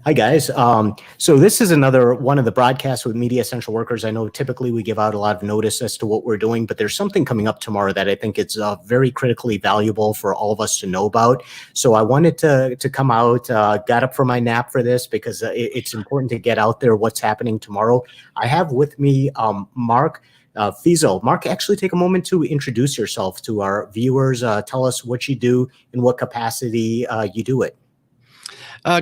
Hi, guys. So this is another one of the broadcasts with Media Essential Workers. I know typically we give out a lot of notice as to what we're doing, but there's something coming up tomorrow that I think it's very critically valuable for all of us to know about. So I wanted to come out, got up from my nap for this because it's important to get out there what's happening tomorrow. I have with me Mark Feazel. Mark, actually take a moment to introduce yourself to our viewers. Tell us what you do, in what capacity you do it.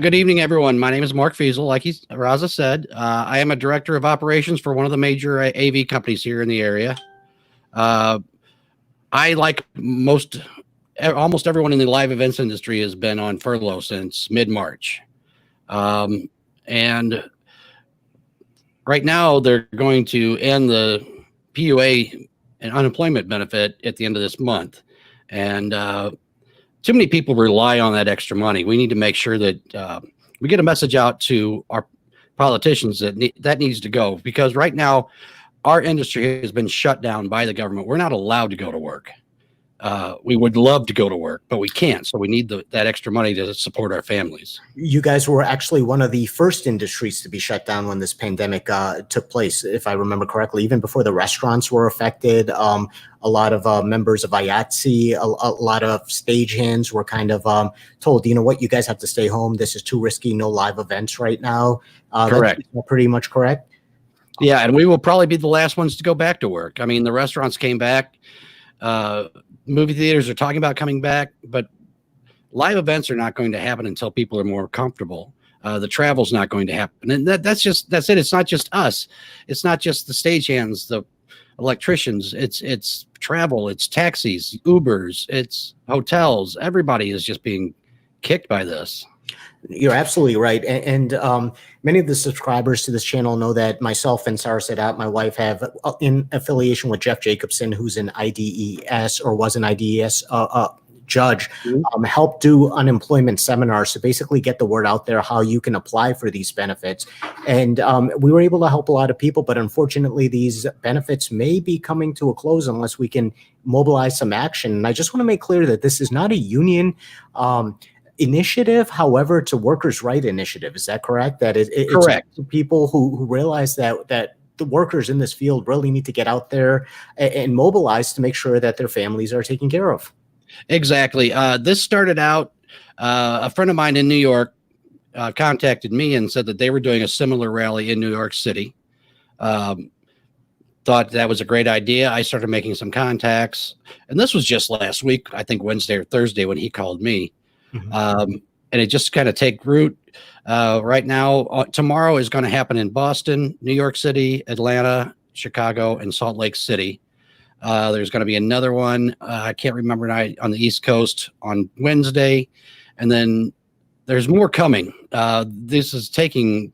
Good evening, everyone. My name is Mark Feazel. Like Raza said, I am a director of operations for one of the major AV companies here in the area. I, like almost everyone in the live events industry, has been on furlough since mid-March. And right now they're going to end the PUA and unemployment benefit at the end of this month. And too many people rely on that extra money. We need to make sure that we get a message out to our politicians that that needs to go, because right now our industry has been shut down by the government. We're not allowed to go to work. We would love to go to work, but we can't. So we need that extra money to support our families. You guys were actually one of the first industries to be shut down when this pandemic took place, if I remember correctly. Even before the restaurants were affected, a lot of members of IATSE, a lot of stagehands were kind of told, you know what, you guys have to stay home. This is too risky. No live events right now. Correct. That's pretty much correct. Yeah, and we will probably be the last ones to go back to work. I mean, the restaurants came back. Movie theaters are talking about coming back, but live events are not going to happen until people are more comfortable. The travel's not going to happen. And that's it. It's not just us. It's not just the stagehands, the electricians. It's travel, it's taxis, Ubers, it's hotels. Everybody is just being kicked by this. You're absolutely right. And many of the subscribers to this channel know that myself and Sarah Sadat, my wife, have in affiliation with Jeff Jacobson, who's an IDES or was an IDES judge, helped do unemployment seminars to basically get the word out there how you can apply for these benefits. And we were able to help a lot of people, but unfortunately these benefits may be coming to a close unless we can mobilize some action. And I just want to make clear that this is not a union initiative. However, it's a workers' right initiative. Is that correct? That it's correct. People who realize that the workers in this field really need to get out there and mobilize to make sure that their families are taken care of. Exactly. This started out, a friend of mine in New York contacted me and said that they were doing a similar rally in New York City. Thought that was a great idea. I started making some contacts, and this was just last week, I think Wednesday or Thursday, when he called me. And it just kind of take root. Right now, tomorrow is going to happen in Boston, New York City, Atlanta, Chicago, and Salt Lake City. There's going to be another one, I can't remember, on the East Coast on Wednesday. And then there's more coming. This is taking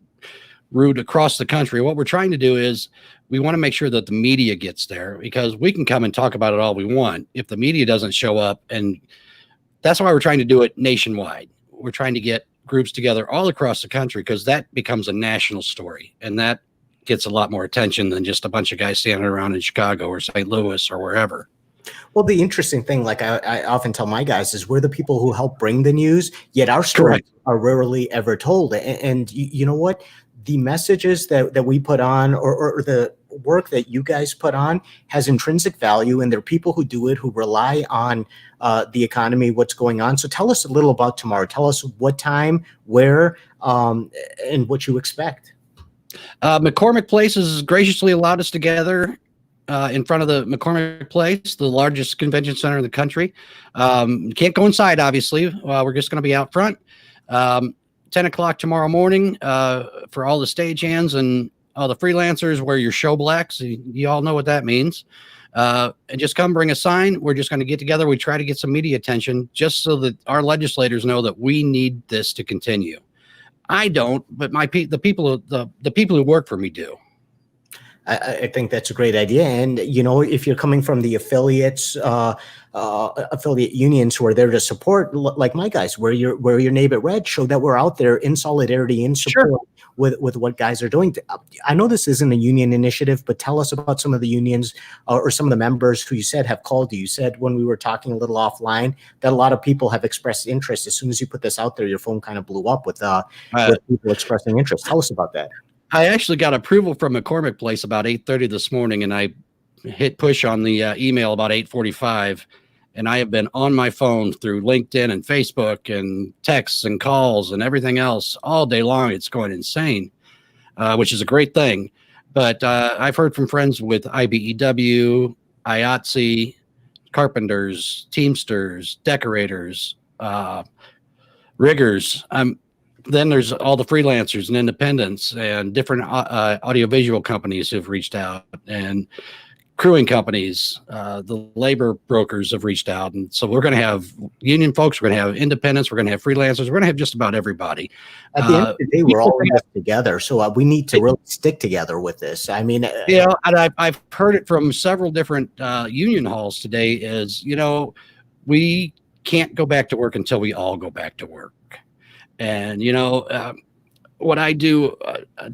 root across the country. What we're trying to do is we want to make sure that the media gets there, because we can come and talk about it all we want if the media doesn't show up. And that's why we're trying to do it nationwide. We're trying to get groups together all across the country, because that becomes a national story, and that gets a lot more attention than just a bunch of guys standing around in Chicago or St. Louis or wherever. Well, the interesting thing, like I often tell my guys, is we're the people who help bring the news, yet our stories are rarely ever told. And you know what? The messages that we put on, or the work that you guys put on, has intrinsic value, and there are people who do it who rely on the economy, what's going on. So tell us a little about tomorrow. Tell us what time, where, and what you expect. McCormick Place has graciously allowed us to gather in front of the McCormick Place, the largest convention center in the country. Can't go inside, obviously. We're just going to be out front. 10 o'clock tomorrow morning for all the stagehands and all the freelancers. Wear your show blacks. You all know what that means. And just come bring a sign. We're just going to get together. We try to get some media attention just so that our legislators know that we need this to continue. I don't, but the people who work for me do. I think that's a great idea. And, if you're coming from the affiliate unions who are there to support, like my guys, wear your name at red, show that we're out there in solidarity, in Sure. support with what guys are doing. I know this isn't a union initiative, but tell us about some of the unions or some of the members who you said have called you. You said when we were talking a little offline that a lot of people have expressed interest. As soon as you put this out there, your phone kind of blew up with people expressing interest. Tell us about that. I actually got approval from McCormick Place about 8:30 this morning, and I hit push on the email about 8:45. And I have been on my phone through LinkedIn and Facebook and texts and calls and everything else all day long. It's going insane, which is a great thing. But I've heard from friends with IBEW, IATSE, carpenters, teamsters, decorators, riggers. Then there's all the freelancers and independents and different audiovisual companies who've reached out, and crewing companies, the labor brokers have reached out. And so we're going to have union folks, we're going to have independents, we're going to have freelancers, we're going to have just about everybody. At the end of the day, we're all in this together. So we need to really stick together with this. I mean, and I've heard it from several different union halls today is, we can't go back to work until we all go back to work. And, what I do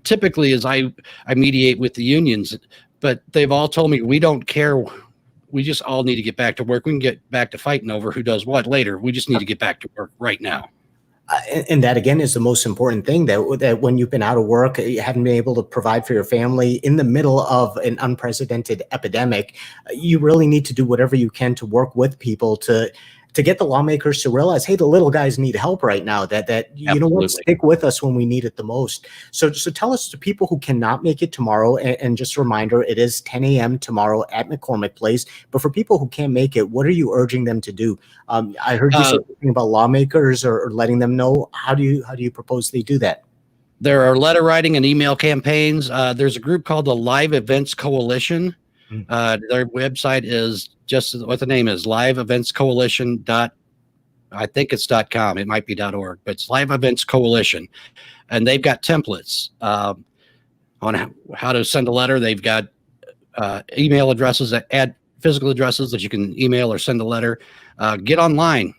typically is I mediate with the unions, but they've all told me we don't care. We just all need to get back to work. We can get back to fighting over who does what later. We just need to get back to work right now. And that, again, is the most important thing, that when you've been out of work, you haven't been able to provide for your family in the middle of an unprecedented epidemic, you really need to do whatever you can to work with people to get the lawmakers to realize, hey, the little guys need help right now, that you know what, stick with us when we need it the most. So tell us, to people who cannot make it tomorrow, and just a reminder, it is 10 a.m. tomorrow at McCormick Place. But for people who can't make it, what are you urging them to do? I heard you say something about lawmakers or letting them know. How do you propose they do that? There are letter writing and email campaigns. There's a group called the Live Events Coalition. Their website is just what the name is, Live Events Coalition. I think it's .com. It might be .org, but it's Live Events Coalition, and they've got templates on how to send a letter. They've got email addresses that add physical addresses that you can email or send a letter. Get online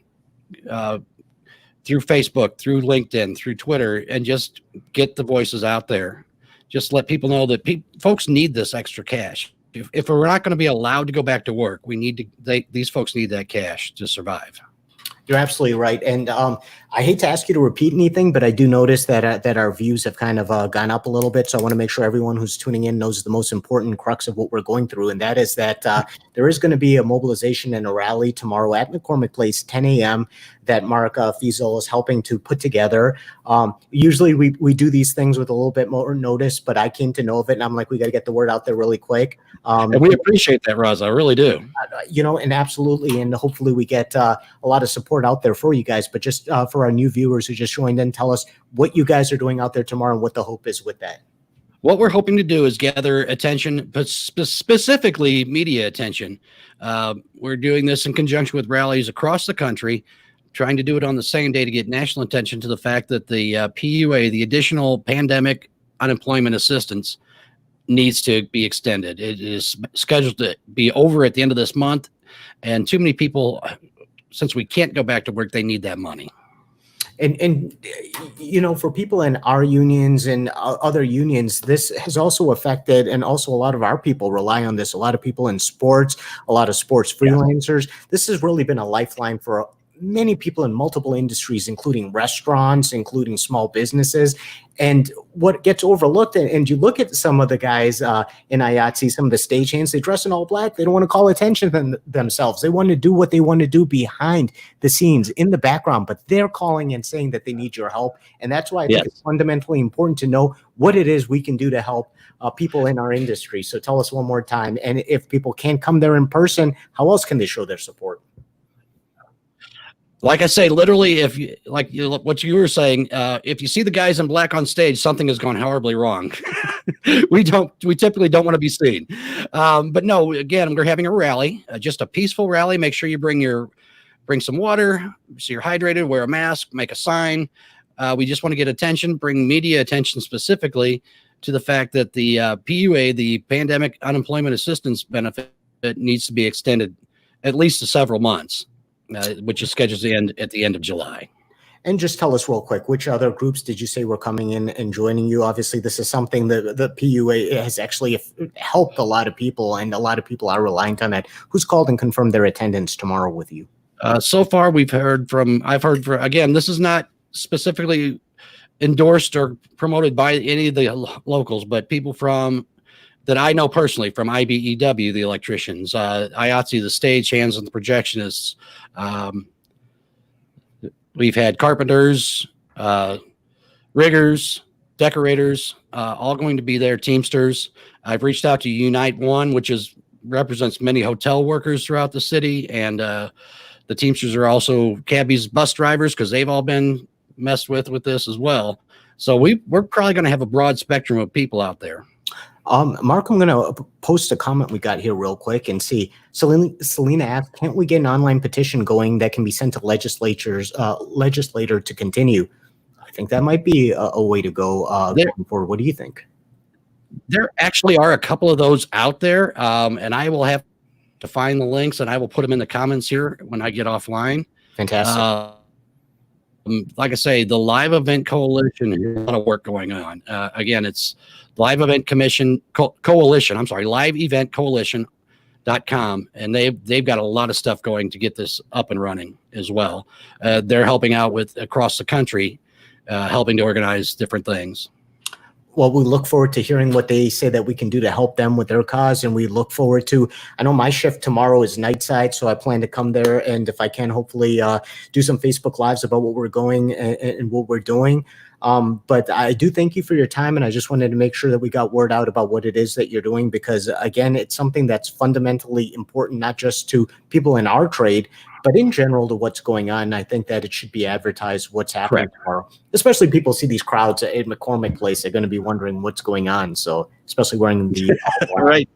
through Facebook, through LinkedIn, through Twitter, and just get the voices out there. Just let people know that folks need this extra cash. If we're not going to be allowed to go back to work, these folks need that cash to survive. You're absolutely right. And I hate to ask you to repeat anything, but I do notice that our views have kind of gone up a little bit. So I want to make sure everyone who's tuning in knows the most important crux of what we're going through. And that is that there is going to be a mobilization and a rally tomorrow at McCormick Place, 10 a.m. that Mark Feazel is helping to put together. Usually we do these things with a little bit more notice, but I came to know of it and I'm like, we got to get the word out there really quick. And we appreciate that, Roz. I really do. And absolutely. And hopefully we get a lot of support out there for you guys. But just for our new viewers who just joined in, tell us what you guys are doing out there tomorrow and what the hope is with that. What we're hoping to do is gather attention, but specifically media attention. We're doing this in conjunction with rallies across the country, trying to do it on the same day to get national attention to the fact that the PUA, the additional pandemic unemployment assistance, needs to be extended. It is scheduled to be over at the end of this month, and too many people, since we can't go back to work, they need that money. And for people in our unions and other unions, this has also affected, and also a lot of our people rely on this. A lot of people in sports, a lot of sports freelancers. This has really been a lifeline for many people in multiple industries, including restaurants, including small businesses. And what gets overlooked, and you look at some of the guys in IATSE, some of the stagehands, they dress in all black. They don't want to call attention to themselves. They want to do what they want to do behind the scenes, in the background, but they're calling and saying that they need your help. And that's why I think it's fundamentally important to know what it is we can do to help people in our industry. So tell us one more time. And if people can't come there in person, how else can they show their support? Like I say, literally, what you were saying, if you see the guys in black on stage, something has gone horribly wrong. We typically don't want to be seen. But no, again, we're having a rally, just a peaceful rally. Make sure you bring some water, so you're hydrated, wear a mask, make a sign. We just want to get attention, bring media attention specifically to the fact that the PUA, the Pandemic Unemployment Assistance Benefit, needs to be extended at least to several months, which is scheduled to end at the end of July. And just tell us real quick, which other groups did you say were coming in and joining you? Obviously, this is something that the PUA has actually helped a lot of people, and a lot of people are reliant on that. Who's called and confirmed their attendance tomorrow with you? So far, I've heard from, again, this is not specifically endorsed or promoted by any of the locals, but people that I know personally from IBEW, the electricians, IATSE, the stagehands and the projectionists. We've had carpenters, riggers, decorators, all going to be there, Teamsters. I've reached out to Unite One, which represents many hotel workers throughout the city, and the Teamsters are also cabbies, bus drivers, because they've all been messed with this as well. So we're probably going to have a broad spectrum of people out there. Mark, I'm going to post a comment we got here real quick and see. Selena asked, can't we get an online petition going that can be sent to legislator to continue? I think that might be a way to go going forward. What do you think? There actually are a couple of those out there, and I will have to find the links, and I will put them in the comments here when I get offline. Fantastic. Like I say, the Live Event Coalition, there's a lot of work going on. Again, it's Live Event Coalition. I'm sorry, liveeventcoalition.com, and they've got a lot of stuff going to get this up and running as well. They're helping out with across the country, helping to organize different things. Well, we look forward to hearing what they say that we can do to help them with their cause. And we look forward to, I know my shift tomorrow is night side, so I plan to come there. And if I can, hopefully do some Facebook Lives about what we're going and what we're doing. But I do thank you for your time. And I just wanted to make sure that we got word out about what it is that you're doing, because again, it's something that's fundamentally important, not just to people in our trade, but in general to what's going on. I think that it should be advertised what's happening tomorrow, especially people see these crowds at McCormick Place. They're going to be wondering what's going on. So especially wearing the right.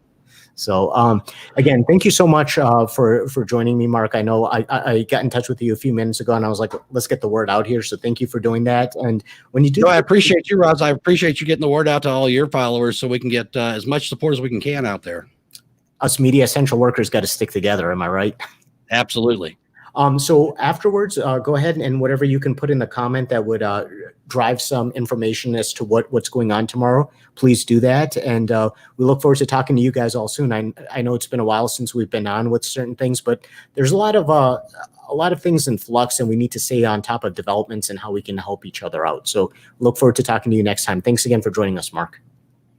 So again, thank you so much for joining me, Mark. I know I got in touch with you a few minutes ago, and I was like, let's get the word out here. So thank you for doing that. And when you do, I appreciate you, Roz. I appreciate you getting the word out to all your followers so we can get as much support as we can out there. Us media essential workers got to stick together. Am I right? Absolutely. So afterwards, go ahead and whatever you can put in the comment that would drive some information as to what's going on tomorrow, please do that. And we look forward to talking to you guys all soon. I know it's been a while since we've been on with certain things, but there's a lot of things in flux, and we need to stay on top of developments and how we can help each other out. So look forward to talking to you next time. Thanks again for joining us, Mark.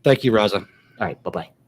Thank you, Raza. All right. Bye-bye.